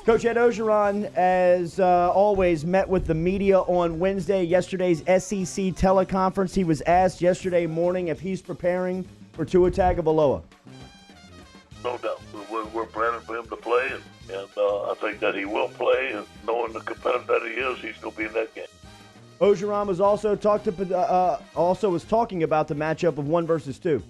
Coach Ed Orgeron, as always, met with the media on Wednesday, yesterday's SEC teleconference. He was asked yesterday morning if he's preparing for Tua Tagovailoa. No doubt. We're planning for him to play, and I think that he will play. And knowing the competitor that he is, he's going to be in that game. Orgeron was also talking about the matchup of 1 versus 2.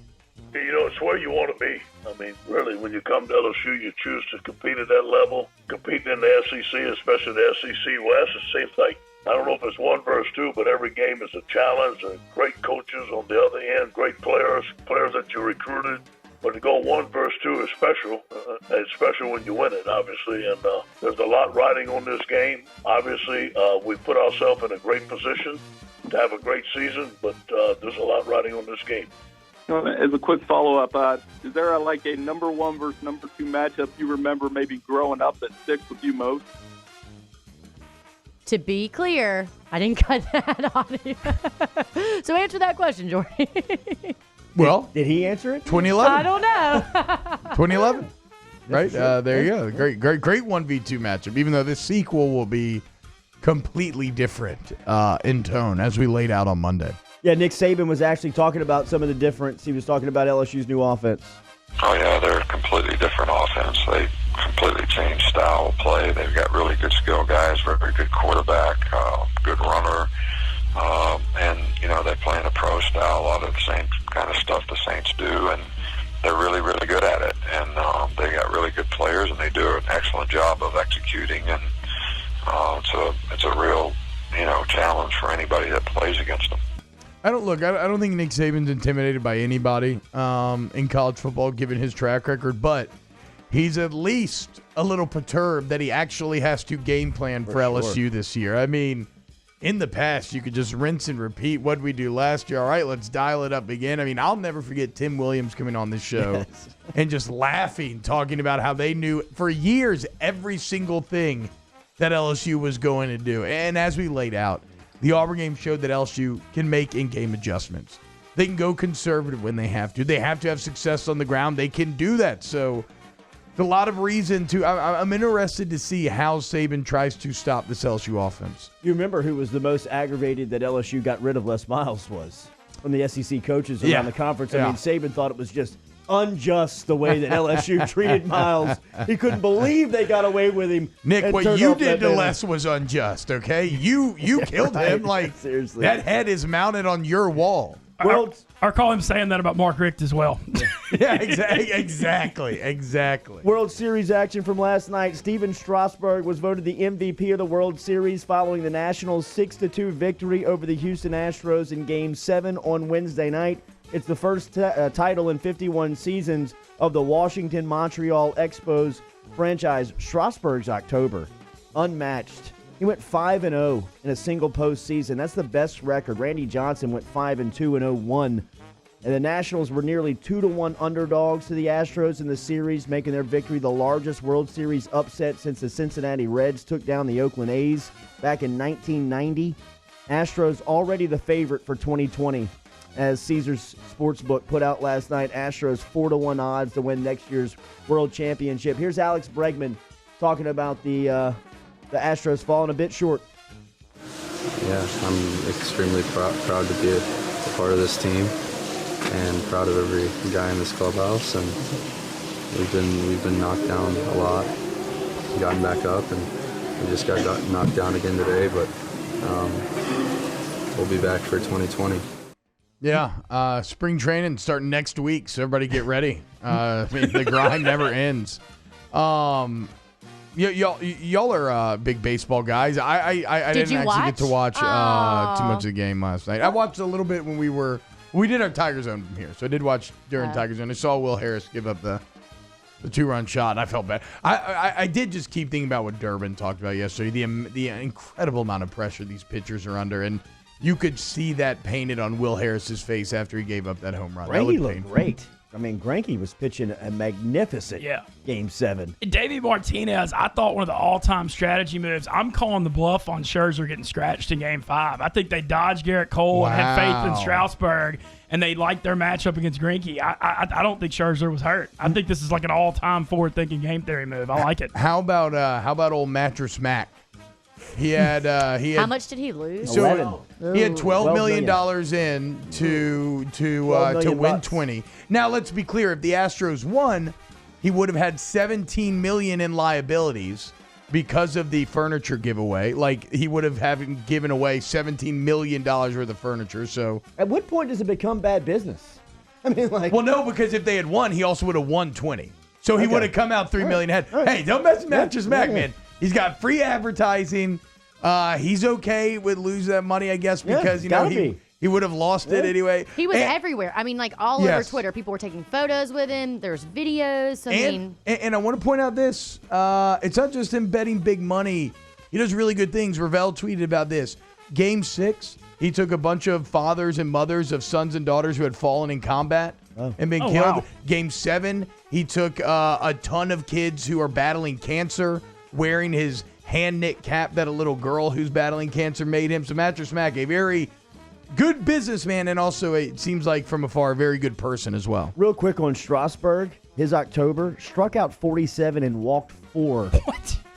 You know, it's where you want to be. I mean, really, when you come to LSU, you choose to compete at that level. Competing in the SEC, especially the SEC West, it seems like, I don't know if it's 1 versus 2, but every game is a challenge. And great coaches on the other end, great players that you recruited. But to go 1 versus 2 is special. It's special when you win it, obviously. And there's a lot riding on this game. Obviously, we put ourselves in a great position to have a great season, but there's a lot riding on this game. As a quick follow-up, is there a number 1 versus number 2 matchup you remember maybe growing up that sticks with you most? To be clear, I didn't cut that audio. So answer that question, Jordy. Well, did he answer it? 2011. I don't know. 2011. Right? There you go. Great 1v2 matchup, even though this sequel will be completely different in tone, as we laid out on Monday. Yeah, Nick Saban was actually talking about some of the difference. He was talking about LSU's new offense. Oh, yeah, they're a completely different offense. They completely changed style of play. They've got really good skill guys, very good quarterback, good runner. And, they play in a pro style, a lot of the same kind of stuff the Saints do, and they're really, really good at it. And they got really good players, and they do an excellent job of executing. And it's a real, challenge for anybody that plays against them. I don't think Nick Saban's intimidated by anybody in college football, given his track record, but he's at least a little perturbed that he actually has to game plan for LSU this year. I mean, in the past, you could just rinse and repeat what we do last year. All right, let's dial it up again. I mean, I'll never forget Tim Williams coming on this show and just laughing, talking about how they knew for years every single thing that LSU was going to do. And as we laid out, the Auburn game showed that LSU can make in-game adjustments. They can go conservative when they have to. They have to have success on the ground. They can do that. So a lot of reason to – I'm interested to see how Saban tries to stop this LSU offense. You remember who was the most aggravated that LSU got rid of Les Miles was from the SEC coaches around the conference. I mean, Saban thought it was just unjust the way that LSU treated Miles. He couldn't believe they got away with him. Nick, what you did to Les was unjust, okay? You killed him. Like, seriously. That head is mounted on your wall. I recall him saying that about Mark Richt as well. Yeah, exactly. World Series action from last night. Steven Strasburg was voted the MVP of the World Series following the Nationals' 6-2 victory over the Houston Astros in Game 7 on Wednesday night. It's the first title in 51 seasons of the Washington Montreal Expos franchise. Strasburg's October, unmatched. He went 5-0 in a single postseason. That's the best record. Randy Johnson went 5-2 and 0-1. And the Nationals were nearly 2-1 underdogs to the Astros in the series, making their victory the largest World Series upset since the Cincinnati Reds took down the Oakland A's back in 1990. Astros already the favorite for 2020. As Caesars Sportsbook put out last night, Astros 4-1 odds to win next year's World Championship. Here's Alex Bregman talking about the Astros falling a bit short. Yeah, I'm extremely proud to be a part of this team and proud of every guy in this clubhouse. And we've been knocked down a lot, gotten back up, and we just got knocked down again today. But we'll be back for 2020. Yeah, spring training starting next week, so everybody get ready. The grind never ends. Y'all are big baseball guys. I didn't actually get to watch too much of the game last night. I watched a little bit when we did our Tiger Zone from here, so I did watch during Tiger Zone. I saw Will Harris give up the 2-run shot, and I felt bad. I did just keep thinking about what Durbin talked about yesterday, the incredible amount of pressure these pitchers are under, and you could see that painted on Will Harris's face after he gave up that home run. He looked great. I mean, Greinke was pitching a magnificent Game 7. Davey Martinez, I thought one of the all-time strategy moves. I'm calling the bluff on Scherzer getting scratched in Game 5. I think they dodged Garrett Cole and had faith in Strasburg, and they liked their matchup against Greinke. I don't think Scherzer was hurt. I think this is like an all-time forward-thinking game theory move. I like it. How about old Mattress Mac? He had How much did he lose? So 11. he had $12 million in to win 20. Now let's be clear: if the Astros won, he would have had $17 million in liabilities because of the furniture giveaway. Like he would have given away $17 million worth of furniture. So at what point does it become bad business? I mean, like, well, no, because if they had won, he also would have won 20. So he would have come out $3 million ahead. Hey, don't mess with Mattress Mac, man. He's got free advertising. He's okay with losing that money, I guess, because he would have lost it anyway. He was everywhere. I mean, like all over Twitter, people were taking photos with him. There's videos. And I want to point out this: it's not just him betting big money. He does really good things. Ravel tweeted about this. Game 6, he took a bunch of fathers and mothers of sons and daughters who had fallen in combat and been killed. Wow. Game 7, he took a ton of kids who are battling cancer, wearing his hand-knit cap that a little girl who's battling cancer made him. So Mattress Mac, a very good businessman, and also, it seems like from afar, a very good person as well. Real quick on Strasburg, his October, struck out 47 and walked 4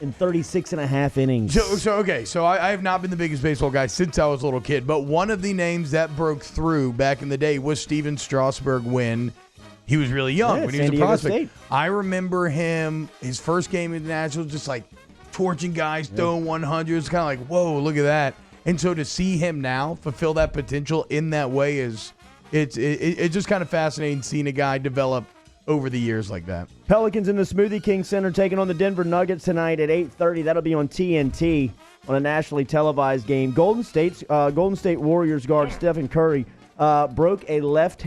in 36 and a half innings. So I have not been the biggest baseball guy since I was a little kid, but one of the names that broke through back in the day was Steven Strasburg when he was really young, when he was a prospect. State. I remember him, his first game in the Nationals, just like torching guys, throwing 100s, kind of like, whoa, look at that. And so to see him now fulfill that potential in that way it's just kind of fascinating seeing a guy develop over the years like that. Pelicans in the Smoothie King Center taking on the Denver Nuggets tonight at 8:30. That'll be on TNT on a nationally televised game. Golden State Warriors guard Stephen Curry broke his left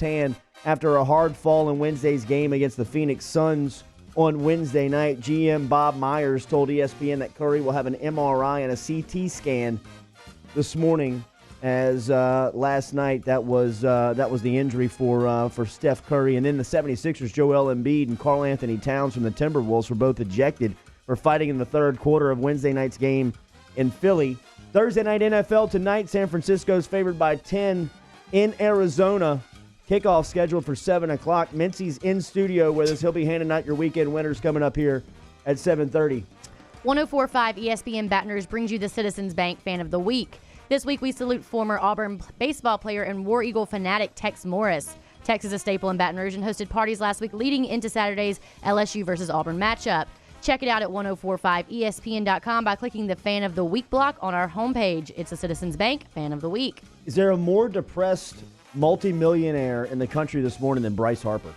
hand after a hard fall in Wednesday's game against the Phoenix Suns. On Wednesday night, GM Bob Myers told ESPN that Curry will have an MRI and a CT scan this morning, as last night that was the injury for Steph Curry. And then the 76ers, Joel Embiid and Karl Anthony Towns from the Timberwolves were both ejected for fighting in the third quarter of Wednesday night's game in Philly. Thursday night NFL tonight, San Francisco's favored by 10 in Arizona. Kickoff scheduled for 7 o'clock. Mincy's in studio with us. He'll be handing out your weekend winners coming up here at 7:30. 104.5 ESPN Baton Rouge brings you the Citizens Bank Fan of the Week. This week we salute former Auburn baseball player and War Eagle fanatic Tex Morris. Tex is a staple in Baton Rouge and hosted parties last week leading into Saturday's LSU versus Auburn matchup. Check it out at 1045ESPN.com by clicking the Fan of the Week block on our homepage. It's the Citizens Bank Fan of the Week. Is there a more depressed multimillionaire in the country this morning than Bryce Harper?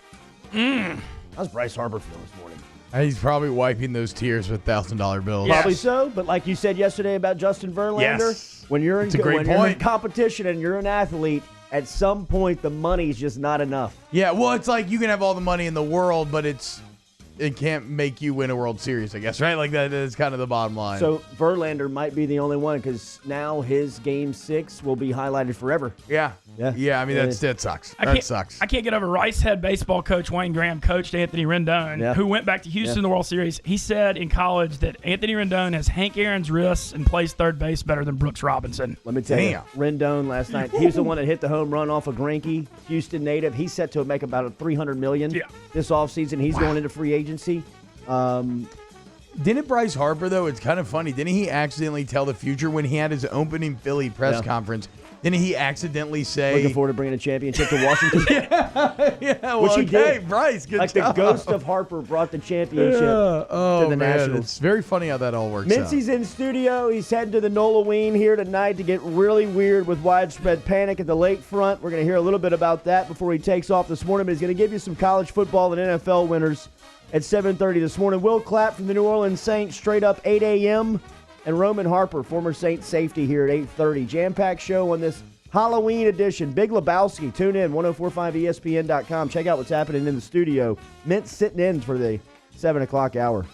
How's Bryce Harper feel this morning? He's probably wiping those tears with $1,000 bills. Probably so, but like you said yesterday about Justin Verlander, when you're in competition and you're an athlete, at some point the money's just not enough. Yeah, well, it's like you can have all the money in the world, but it can't make you win a World Series, I guess, right? Like that is kind of the bottom line. So Verlander might be the only one because now his Game 6 will be highlighted forever. Yeah. I mean, that sucks. That sucks. I can't get over Rice head baseball coach Wayne Graham coached Anthony Rendon, who went back to Houston in the World Series. He said in college that Anthony Rendon has Hank Aaron's wrists and plays third base better than Brooks Robinson. Let me tell you, Rendon last night, he was the one that hit the home run off of Greinke, Houston native. He's set to make about $300 million this offseason. He's going into free agency. Didn't Bryce Harper, though, it's kind of funny, didn't he accidentally tell the future when he had his opening Philly press conference? Didn't he accidentally say... Looking forward to bringing a championship to Washington? well, which he did. Bryce, good like job. The ghost of Harper brought the championship to the Nationals. It's very funny how that all works out. Mincy's in studio. He's heading to the Nolaween here tonight to get really weird with widespread panic at the lakefront. We're going to hear a little bit about that before he takes off this morning, but he's going to give you some college football and NFL winners at 7:30 this morning. Will Clapp from the New Orleans Saints, straight up 8 a.m., and Roman Harper, former Saints safety, here at 8:30. Jam-packed show on this Halloween edition. Big Lebowski. Tune in, 1045ESPN.com. Check out what's happening in the studio. Mint's sitting in for the 7 o'clock hour.